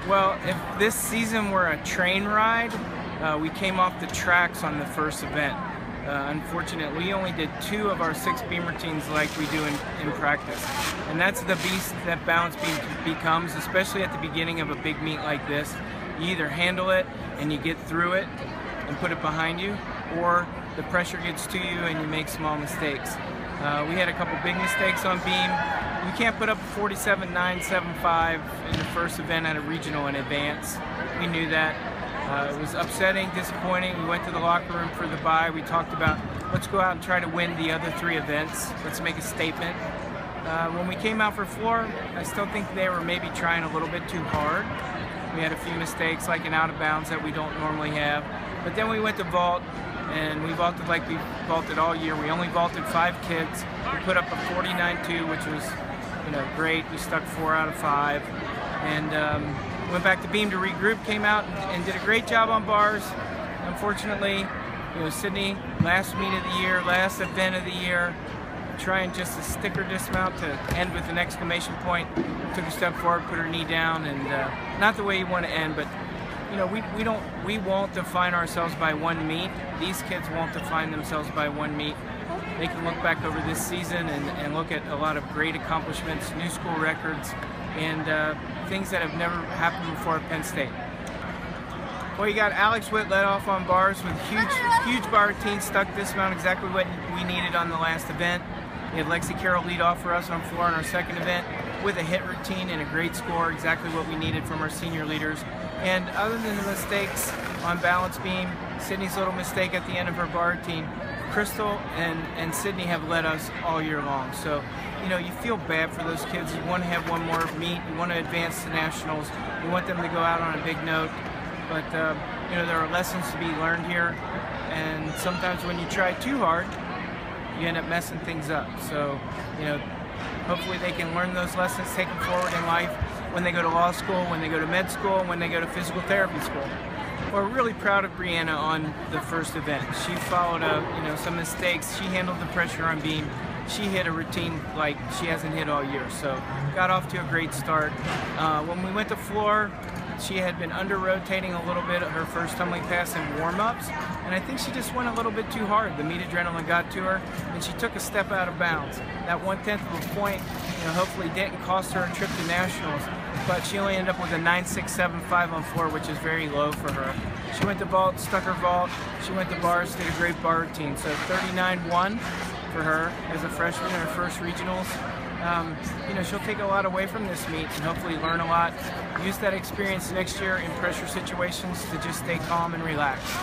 Well, if this season were a train ride, we came off the tracks on the first event. Unfortunately, we only did 2 of our 6 beam routines like we do in practice. And that's the beast that balance beam becomes, especially at the beginning of a big meet like this. You either handle it and you get through it and put it behind you, or the pressure gets to you and you make small mistakes. We had a couple big mistakes on beam. You can't put up a 47.975 in the first event at a regional in advance. We knew that. It was upsetting, disappointing. We went to the locker room for the bye. We talked about, let's go out and try to win the other 3 events. Let's make a statement. When we came out for floor, I still think they were maybe trying a little bit too hard. We had a few mistakes, like an out of bounds that we don't normally have. But then we went to vault, and we vaulted like we vaulted all year. We only vaulted 5 kids. We put up a 49.2, which was, great. We stuck 4 out of 5, and went back to beam to regroup. Came out and did a great job on bars. Unfortunately, Sydney, last meet of the year, last event of the year, trying just to stick her dismount to end with an exclamation point. Took a step forward, put her knee down, and not the way you want to end, but we won't define ourselves by one meet. These kids won't define themselves by one meet. They can look back over this season and look at a lot of great accomplishments, new school records, and things that have never happened before at Penn State. Well, you got Alex Witt led off on bars with huge bar routine, stuck dismount, exactly what we needed on the last event. We had Lexi Carroll lead off for us on floor in our second event with a hit routine and a great score, exactly what we needed from our senior leaders. And other than the mistakes on balance beam, Sydney's little mistake at the end of her bar routine, Crystal and Sydney have led us all year long. So, you feel bad for those kids. You want to have one more meet. You want to advance to nationals. You want them to go out on a big note. But, there are lessons to be learned here. And sometimes when you try too hard, you end up messing things up. So, hopefully they can learn those lessons, take them forward in life when they go to law school, when they go to med school, when they go to physical therapy school. We're really proud of Brianna on the first event. She followed up, some mistakes. She handled the pressure on beam. She hit a routine like she hasn't hit all year, so got off to a great start. When we went to floor, she had been under-rotating a little bit at her first tumbling pass in warm-ups, and I think she just went a little bit too hard. The meet adrenaline got to her, and she took a step out of bounds. That 1/10 of a point, hopefully didn't cost her a trip to nationals, but she only ended up with a 9.675 on floor, which is very low for her. She went to vault, stuck her vault. She went to bars, did a great bar routine. So 39.1 for her as a freshman in her first regionals. She'll take a lot away from this meet and hopefully learn a lot. Use that experience next year in pressure situations to just stay calm and relaxed.